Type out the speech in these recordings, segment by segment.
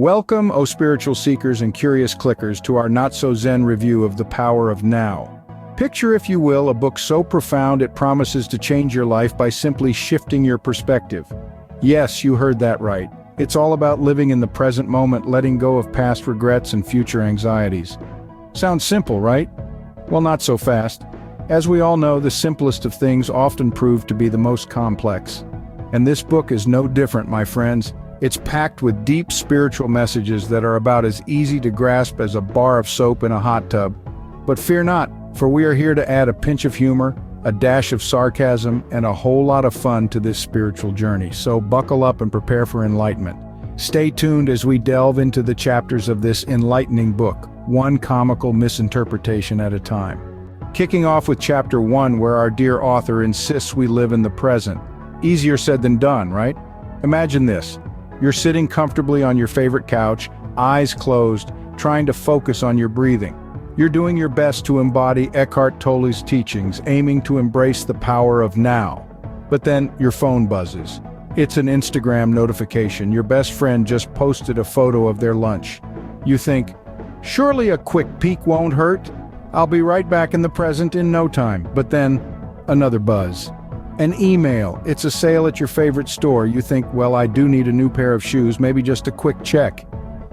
Welcome, O spiritual seekers and curious clickers, to our Not-So-Zen review of The Power of Now. Picture, if you will, a book so profound it promises to change your life by simply shifting your perspective. Yes, you heard that right. It's all about living in the present moment, letting go of past regrets and future anxieties. Sounds simple, right? Well, not so fast. As we all know, the simplest of things often prove to be the most complex. And this book is no different, my friends. It's packed with deep spiritual messages that are about as easy to grasp as a bar of soap in a hot tub. But fear not, for we are here to add a pinch of humor, a dash of sarcasm, and a whole lot of fun to this spiritual journey. So buckle up and prepare for enlightenment. Stay tuned as we delve into the chapters of this enlightening book, one comical misinterpretation at a time. Kicking off with Chapter 1, where our dear author insists we live in the present. Easier said than done, right? Imagine this. You're sitting comfortably on your favorite couch, eyes closed, trying to focus on your breathing. You're doing your best to embody Eckhart Tolle's teachings, aiming to embrace the power of now. But then your phone buzzes. It's an Instagram notification. Your best friend just posted a photo of their lunch. You think, surely a quick peek won't hurt? I'll be right back in the present in no time. But then, another buzz. An email. It's a sale at your favorite store. You think, well, I do need a new pair of shoes, maybe just a quick check.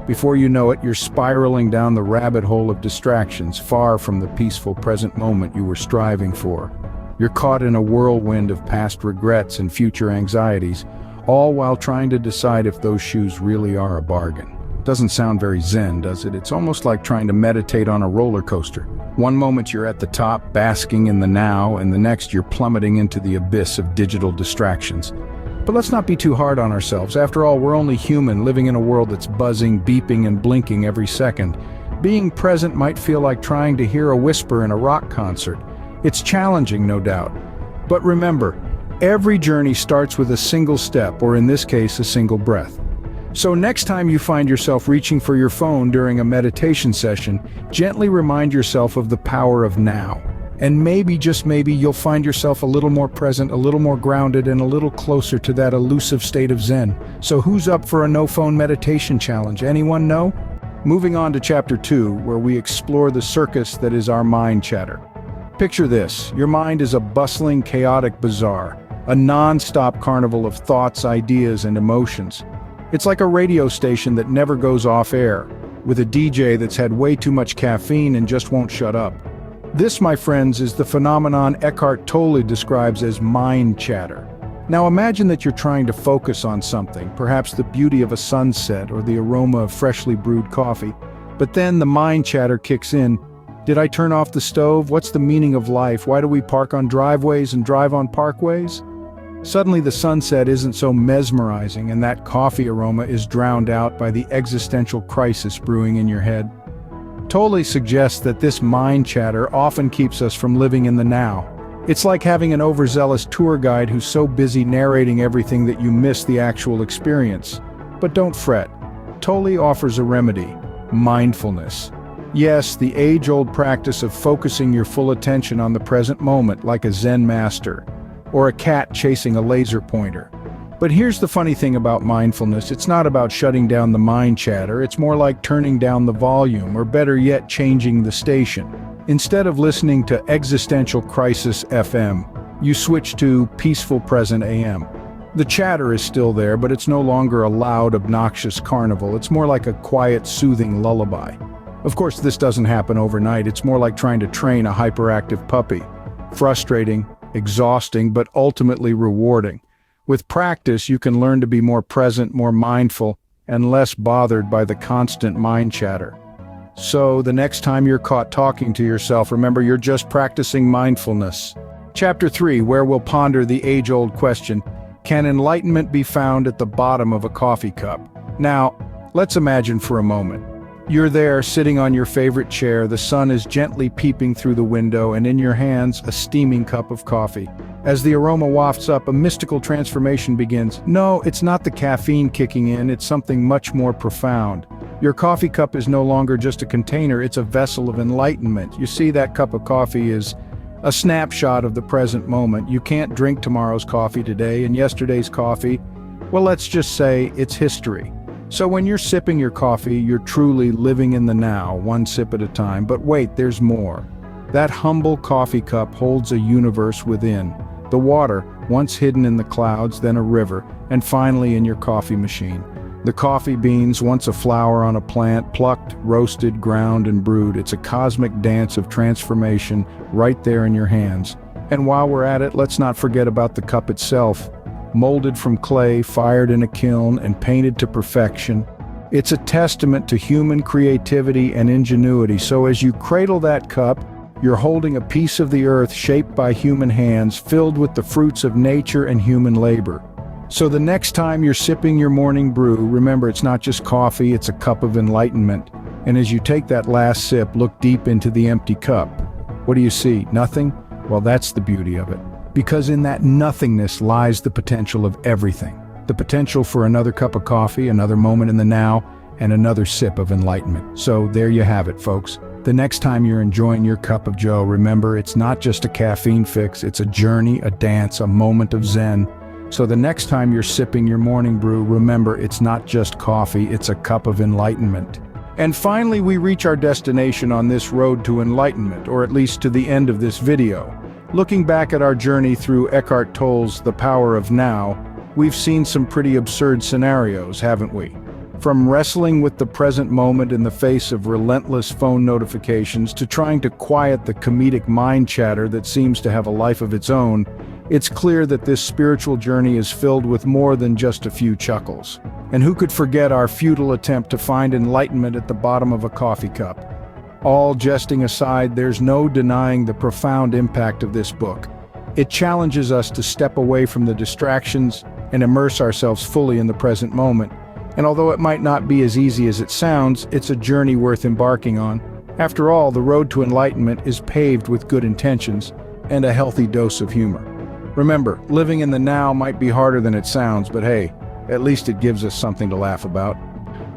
Before you know it, you're spiraling down the rabbit hole of distractions, far from the peaceful present moment you were striving for. You're caught in a whirlwind of past regrets and future anxieties, all while trying to decide if those shoes really are a bargain. Doesn't sound very zen, does it? It's almost like trying to meditate on a roller coaster. One moment you're at the top, basking in the now, and the next you're plummeting into the abyss of digital distractions. But let's not be too hard on ourselves. After all, we're only human, living in a world that's buzzing, beeping, and blinking every second. Being present might feel like trying to hear a whisper in a rock concert. It's challenging, no doubt. But remember, every journey starts with a single step, or in this case, a single breath. So next time you find yourself reaching for your phone during a meditation session, gently remind yourself of the power of now. And maybe, just maybe, you'll find yourself a little more present, a little more grounded, and a little closer to that elusive state of Zen. So who's up for a no-phone meditation challenge? Anyone know? Moving on to Chapter 2, where we explore the circus that is our mind chatter. Picture this. Your mind is a bustling, chaotic bazaar, a non-stop carnival of thoughts, ideas, and emotions. It's like a radio station that never goes off air, with a DJ that's had way too much caffeine and just won't shut up. This, my friends, is the phenomenon Eckhart Tolle describes as mind chatter. Now imagine that you're trying to focus on something, perhaps the beauty of a sunset or the aroma of freshly brewed coffee. But then the mind chatter kicks in. Did I turn off the stove? What's the meaning of life? Why do we park on driveways and drive on parkways? Suddenly the sunset isn't so mesmerizing, and that coffee aroma is drowned out by the existential crisis brewing in your head. Tolle suggests that this mind chatter often keeps us from living in the now. It's like having an overzealous tour guide who's so busy narrating everything that you miss the actual experience. But don't fret. Tolle offers a remedy: mindfulness. Yes, the age-old practice of focusing your full attention on the present moment like a Zen master, or a cat chasing a laser pointer. But here's the funny thing about mindfulness. It's not about shutting down the mind chatter. It's more like turning down the volume, or better yet, changing the station. Instead of listening to Existential Crisis FM, you switch to Peaceful Present AM. The chatter is still there, but it's no longer a loud, obnoxious carnival. It's more like a quiet, soothing lullaby. Of course, this doesn't happen overnight. It's more like trying to train a hyperactive puppy. Frustrating, exhausting, but ultimately rewarding. With practice, you can learn to be more present, more mindful, and less bothered by the constant mind chatter. So, the next time you're caught talking to yourself, remember you're just practicing mindfulness. Chapter 3, where we'll ponder the age-old question, can enlightenment be found at the bottom of a coffee cup? Now, let's imagine for a moment. You're there, sitting on your favorite chair, the sun is gently peeping through the window, and in your hands, a steaming cup of coffee. As the aroma wafts up, a mystical transformation begins. No, it's not the caffeine kicking in, it's something much more profound. Your coffee cup is no longer just a container, it's a vessel of enlightenment. You see, that cup of coffee is a snapshot of the present moment. You can't drink tomorrow's coffee today, and yesterday's coffee, well, let's just say it's history. So when you're sipping your coffee, you're truly living in the now, one sip at a time. But wait, there's more. That humble coffee cup holds a universe within. The water, once hidden in the clouds, then a river, and finally in your coffee machine. The coffee beans, once a flower on a plant, plucked, roasted, ground, and brewed. It's a cosmic dance of transformation right there in your hands. And while we're at it, let's not forget about the cup itself. Molded from clay, fired in a kiln, and painted to perfection. It's a testament to human creativity and ingenuity. So as you cradle that cup, you're holding a piece of the earth shaped by human hands, filled with the fruits of nature and human labor. So the next time you're sipping your morning brew, remember it's not just coffee, it's a cup of enlightenment. And as you take that last sip, look deep into the empty cup. What do you see? Nothing? Well, that's the beauty of it. Because in that nothingness lies the potential of everything. The potential for another cup of coffee, another moment in the now, and another sip of enlightenment. So there you have it, folks. The next time you're enjoying your cup of joe, remember it's not just a caffeine fix, it's a journey, a dance, a moment of zen. So the next time you're sipping your morning brew, remember it's not just coffee, it's a cup of enlightenment. And finally, we reach our destination on this road to enlightenment, or at least to the end of this video. Looking back at our journey through Eckhart Tolle's The Power of Now, we've seen some pretty absurd scenarios, haven't we? From wrestling with the present moment in the face of relentless phone notifications to trying to quiet the comedic mind chatter that seems to have a life of its own, it's clear that this spiritual journey is filled with more than just a few chuckles. And who could forget our futile attempt to find enlightenment at the bottom of a coffee cup? All jesting aside, there's no denying the profound impact of this book. It challenges us to step away from the distractions and immerse ourselves fully in the present moment. And although it might not be as easy as it sounds, it's a journey worth embarking on. After all, the road to enlightenment is paved with good intentions and a healthy dose of humor. Remember, living in the now might be harder than it sounds, but hey, at least it gives us something to laugh about.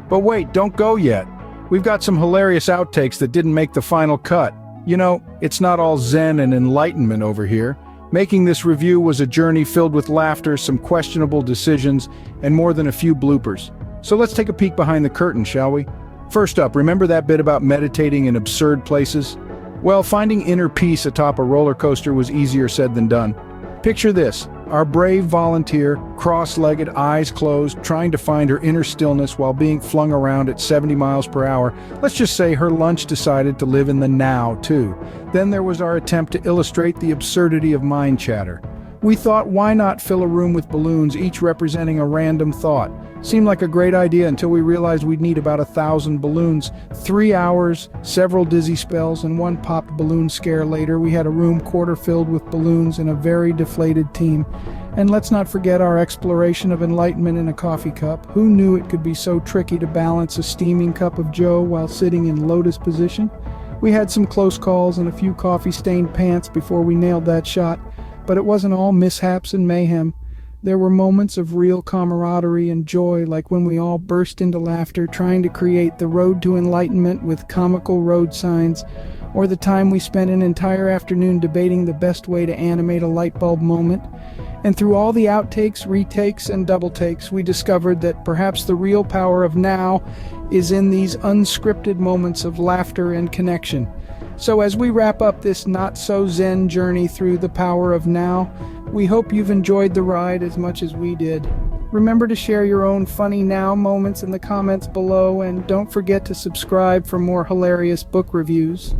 But wait, don't go yet. We've got some hilarious outtakes that didn't make the final cut. You know, it's not all zen and enlightenment over here. Making this review was a journey filled with laughter, some questionable decisions, and more than a few bloopers. So let's take a peek behind the curtain, shall we? First up, remember that bit about meditating in absurd places? Well, finding inner peace atop a roller coaster was easier said than done. Picture this, our brave volunteer, cross-legged, eyes closed, trying to find her inner stillness while being flung around at 70 miles per hour. Let's just say her lunch decided to live in the now, too. Then there was our attempt to illustrate the absurdity of mind chatter. We thought, why not fill a room with balloons, each representing a random thought? Seemed like a great idea until we realized we'd need about 1,000 balloons. 3 hours, several dizzy spells, and one popped balloon scare later, we had a room quarter filled with balloons and a very deflated team. And let's not forget our exploration of enlightenment in a coffee cup. Who knew it could be so tricky to balance a steaming cup of joe while sitting in lotus position? We had some close calls and a few coffee-stained pants before we nailed that shot, but it wasn't all mishaps and mayhem. There were moments of real camaraderie and joy, like when we all burst into laughter trying to create the road to enlightenment with comical road signs, or the time we spent an entire afternoon debating the best way to animate a light bulb moment. And through all the outtakes, retakes, and double takes, we discovered that perhaps the real power of now is in these unscripted moments of laughter and connection. So as we wrap up this not-so-zen journey through the power of now, we hope you've enjoyed the ride as much as we did. Remember to share your own funny now moments in the comments below, and don't forget to subscribe for more hilarious book reviews.